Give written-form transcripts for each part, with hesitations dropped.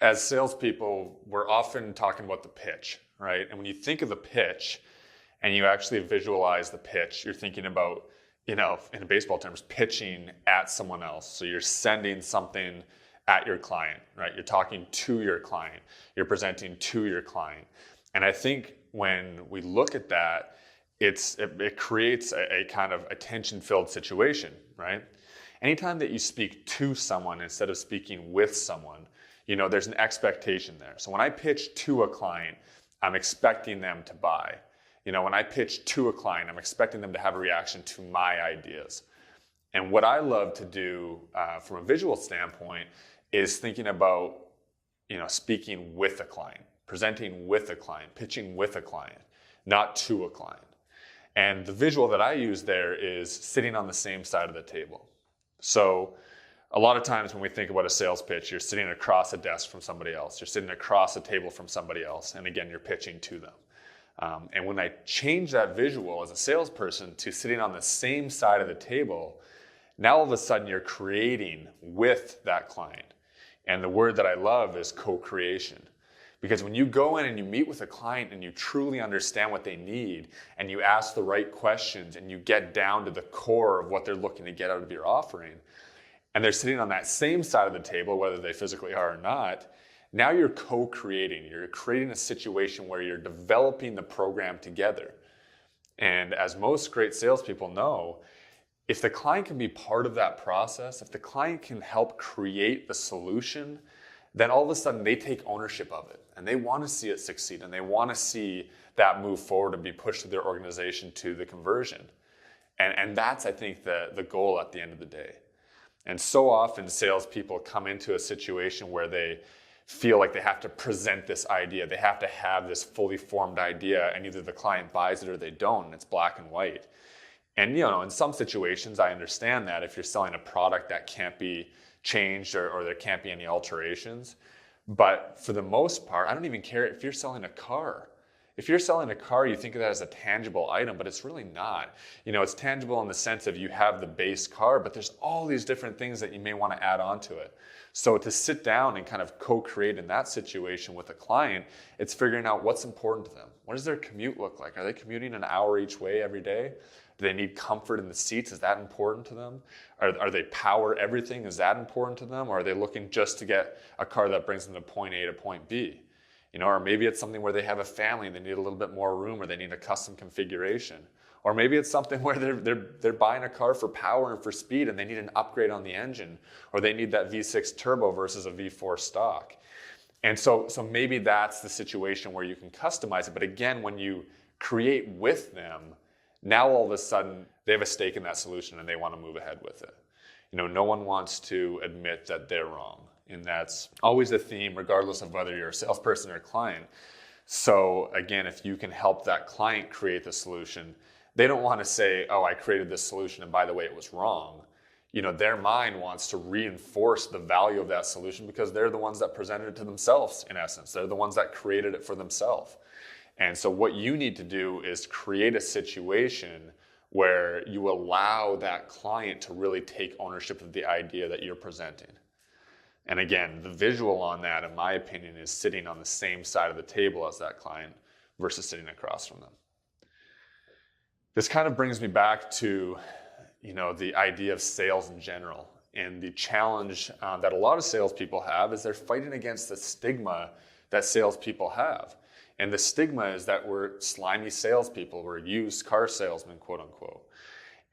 as salespeople, we're often talking about the pitch, right? And when you think of the pitch and you actually visualize the pitch, you're thinking about, in baseball terms, pitching at someone else. So you're sending something at your client, right? You're talking to your client. You're presenting to your client. And I think when we look at that, it creates a kind of attention-filled situation, right? Anytime that you speak to someone instead of speaking with someone, there's an expectation there. So when I pitch to a client, I'm expecting them to buy. When I pitch to a client, I'm expecting them to have a reaction to my ideas. And what I love to do from a visual standpoint is thinking about, speaking with a client, presenting with a client, pitching with a client, not to a client. And the visual that I use there is sitting on the same side of the table. So a lot of times when we think about a sales pitch, you're sitting across a desk from somebody else. You're sitting across a table from somebody else. And again, you're pitching to them. And when I change that visual as a salesperson to sitting on the same side of the table, now all of a sudden you're creating with that client. And the word that I love is co-creation. Because when you go in and you meet with a client and you truly understand what they need and you ask the right questions and you get down to the core of what they're looking to get out of your offering, and they're sitting on that same side of the table, whether they physically are or not, now you're co-creating. You're creating a situation where you're developing the program together. And as most great salespeople know, if the client can be part of that process, if the client can help create the solution, then all of a sudden they take ownership of it and they want to see it succeed and they want to see that move forward and be pushed to their organization to the conversion. And that's, I think, the goal at the end of the day. And so often salespeople come into a situation where they feel like they have to present this idea. They have to have this fully formed idea, and either the client buys it or they don't, and it's black and white. And in some situations, I understand that if you're selling a product that can't be changed or there can't be any alterations. But for the most part, I don't even care if you're selling a car. If you're selling a car, you think of that as a tangible item, but it's really not. It's tangible in the sense of you have the base car, but there's all these different things that you may want to add on to it. So to sit down and kind of co-create in that situation with a client, it's figuring out what's important to them. What does their commute look like? Are they commuting an hour each way every day? Do they need comfort in the seats? Is that important to them? Are they power everything? Is that important to them? Or are they looking just to get a car that brings them to point A to point B? Or maybe it's something where they have a family and they need a little bit more room or they need a custom configuration. Or maybe it's something where they're buying a car for power and for speed and they need an upgrade on the engine, or they need that V6 turbo versus a V4 stock. And so maybe that's the situation where you can customize it. But again, when you create with them, now all of a sudden they have a stake in that solution and they want to move ahead with it. No one wants to admit that they're wrong. And that's always a theme, regardless of whether you're a salesperson or a client. So again, if you can help that client create the solution, they don't want to say, oh, I created this solution and by the way, it was wrong. Their mind wants to reinforce the value of that solution because they're the ones that presented it to themselves, in essence. They're the ones that created it for themselves. And so what you need to do is create a situation where you allow that client to really take ownership of the idea that you're presenting. And again, the visual on that, in my opinion, is sitting on the same side of the table as that client versus sitting across from them. This kind of brings me back to, the idea of sales in general. And the challenge that a lot of salespeople have is they're fighting against the stigma that salespeople have. And the stigma is that we're slimy salespeople, we're used car salesmen, quote unquote.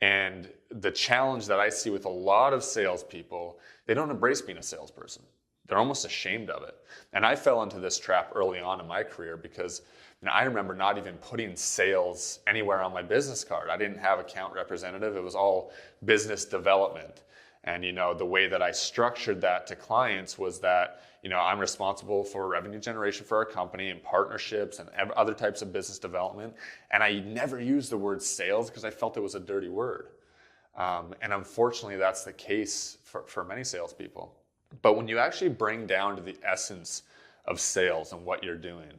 And the challenge that I see with a lot of salespeople, they don't embrace being a salesperson. They're almost ashamed of it. And I fell into this trap early on in my career because I remember not even putting sales anywhere on my business card. I didn't have account representative. It was all business development. And the way that I structured that to clients was that I'm responsible for revenue generation for our company and partnerships and other types of business development. And I never used the word sales because I felt it was a dirty word. And unfortunately, that's the case for many salespeople. But when you actually bring down to the essence of sales and what you're doing,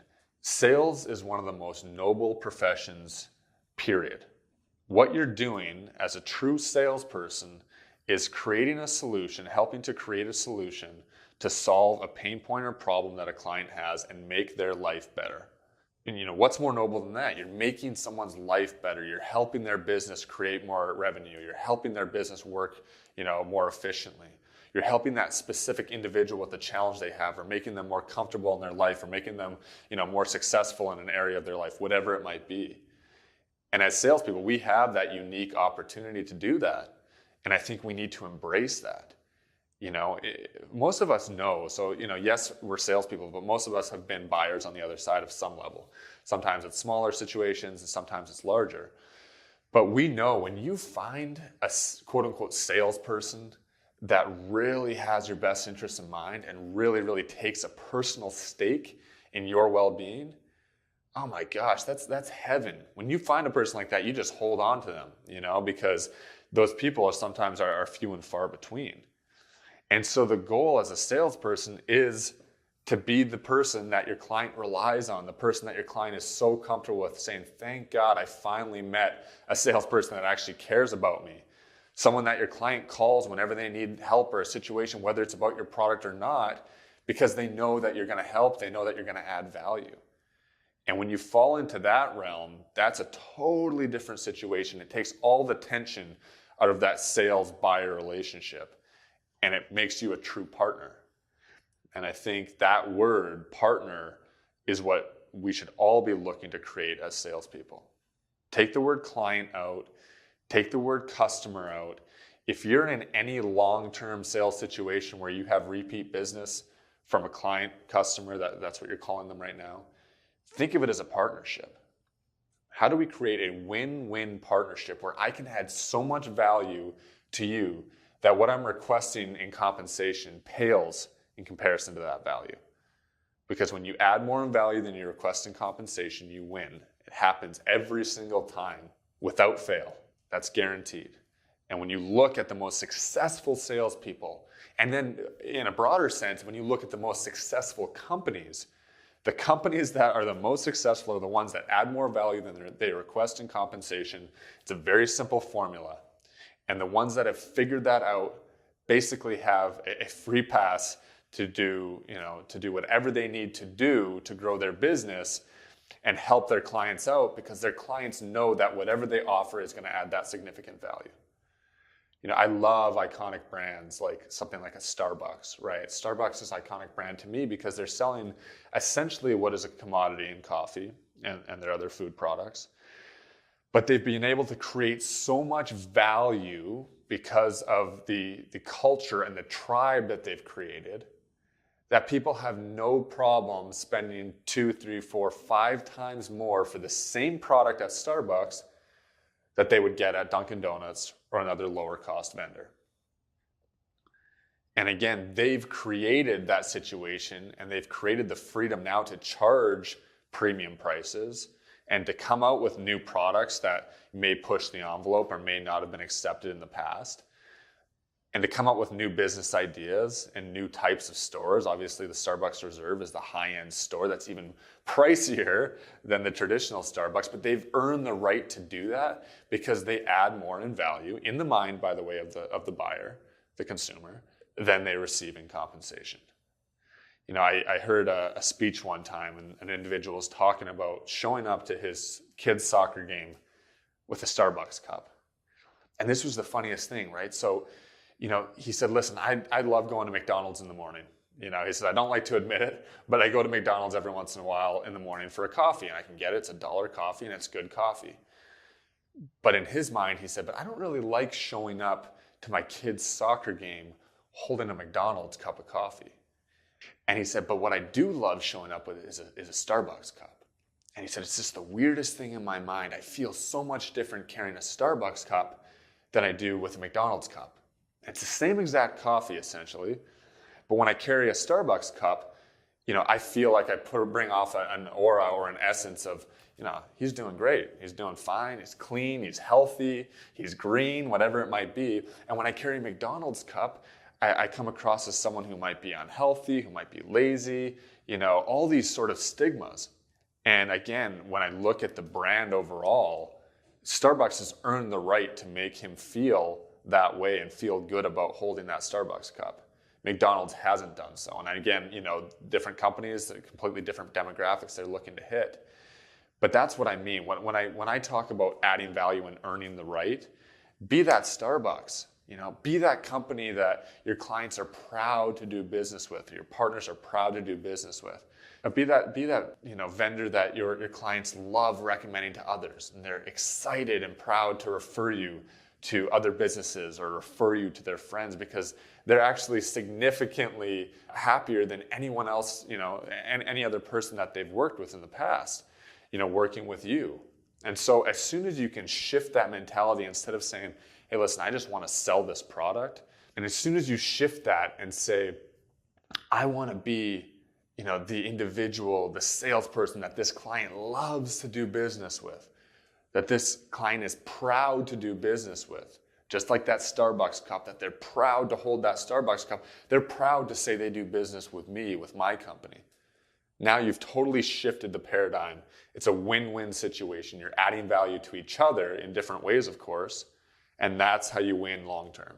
sales is one of the most noble professions, period. What you're doing as a true salesperson is creating a solution, helping to create a solution to solve a pain point or problem that a client has and make their life better. And what's more noble than that? You're making someone's life better. You're helping their business create more revenue. You're helping their business work, more efficiently. You're helping that specific individual with the challenge they have, or making them more comfortable in their life, or making them, more successful in an area of their life, whatever it might be. And as salespeople, we have that unique opportunity to do that. And I think we need to embrace that. Most of us know, so, yes, we're salespeople, but most of us have been buyers on the other side of some level. Sometimes it's smaller situations and sometimes it's larger. But we know when you find a quote unquote salesperson that really has your best interests in mind and really, really takes a personal stake in your well-being, oh my gosh, that's heaven. When you find a person like that, you just hold on to them, because those people are sometimes few and far between. And so the goal as a salesperson is to be the person that your client relies on, the person that your client is so comfortable with, saying, thank God I finally met a salesperson that actually cares about me. Someone that your client calls whenever they need help or a situation, whether it's about your product or not, because they know that you're going to help, they know that you're going to add value. And when you fall into that realm, that's a totally different situation. It takes all the tension out of that sales-buyer relationship, and it makes you a true partner. And I think that word, partner, is what we should all be looking to create as salespeople. Take the word client out. Take the word customer out. If you're in any long-term sales situation where you have repeat business from a client, customer, that's what you're calling them right now, think of it as a partnership. How do we create a win-win partnership where I can add so much value to you that what I'm requesting in compensation pales in comparison to that value? Because when you add more in value than you request in compensation, you win. It happens every single time without fail. That's guaranteed. And when you look at the most successful salespeople, and then in a broader sense, when you look at the most successful companies, the companies that are the most successful are the ones that add more value than they request in compensation. It's a very simple formula. And the ones that have figured that out basically have a free pass to do whatever they need to do to grow their business and help their clients out, because their clients know that whatever they offer is going to add that significant value. I love iconic brands like something like a Starbucks, right? Starbucks is an iconic brand to me because they're selling essentially what is a commodity in coffee and their other food products. But they've been able to create so much value because of the culture and the tribe that they've created that people have no problem spending 2, 3, 4, 5 times more for the same product at Starbucks that they would get at Dunkin' Donuts or another lower cost vendor. And again, they've created that situation and they've created the freedom now to charge premium prices and to come out with new products that may push the envelope or may not have been accepted in the past. And to come up with new business ideas and new types of stores. Obviously, the Starbucks Reserve is the high-end store that's even pricier than the traditional Starbucks, but they've earned the right to do that because they add more in value, in the mind, by the way, of the buyer, the consumer, than they receive in compensation. I heard a speech one time, and an individual was talking about showing up to his kid's soccer game with a Starbucks cup. And this was the funniest thing, right? So, he said, listen, I love going to McDonald's in the morning. He said, I don't like to admit it, but I go to McDonald's every once in a while in the morning for a coffee, and I can get it. It's $1 coffee, and it's good coffee. But in his mind, he said, but I don't really like showing up to my kid's soccer game holding a McDonald's cup of coffee. And he said, but what I do love showing up with is a Starbucks cup. And he said, it's just the weirdest thing in my mind. I feel so much different carrying a Starbucks cup than I do with a McDonald's cup. It's the same exact coffee, essentially. But when I carry a Starbucks cup, I feel like I bring off an aura or an essence of, he's doing great. He's doing fine. He's clean. He's healthy. He's green, whatever it might be. And when I carry a McDonald's cup, I come across as someone who might be unhealthy, who might be lazy, all these sort of stigmas. And again, when I look at the brand overall, Starbucks has earned the right to make him feel that way and feel good about holding that Starbucks cup McDonald's hasn't done so. And again, different companies, completely different demographics they're looking to hit. But that's what I mean. When I talk about adding value and earning the right, be that Starbucks. Be that company that your clients are proud to do business with, or your partners are proud to do business with. Be that vendor that your clients love recommending to others, and they're excited and proud to refer you to other businesses or refer you to their friends because they're actually significantly happier than anyone else, and any other person that they've worked with in the past, working with you. And so as soon as you can shift that mentality, instead of saying, hey, listen, I just want to sell this product. And as soon as you shift that and say, I want to be, the individual, the salesperson that this client loves to do business with, that this client is proud to do business with, just like that Starbucks cup, that they're proud to hold that Starbucks cup. They're proud to say they do business with me, with my company. Now you've totally shifted the paradigm. It's a win-win situation. You're adding value to each other in different ways, of course. And that's how you win long term.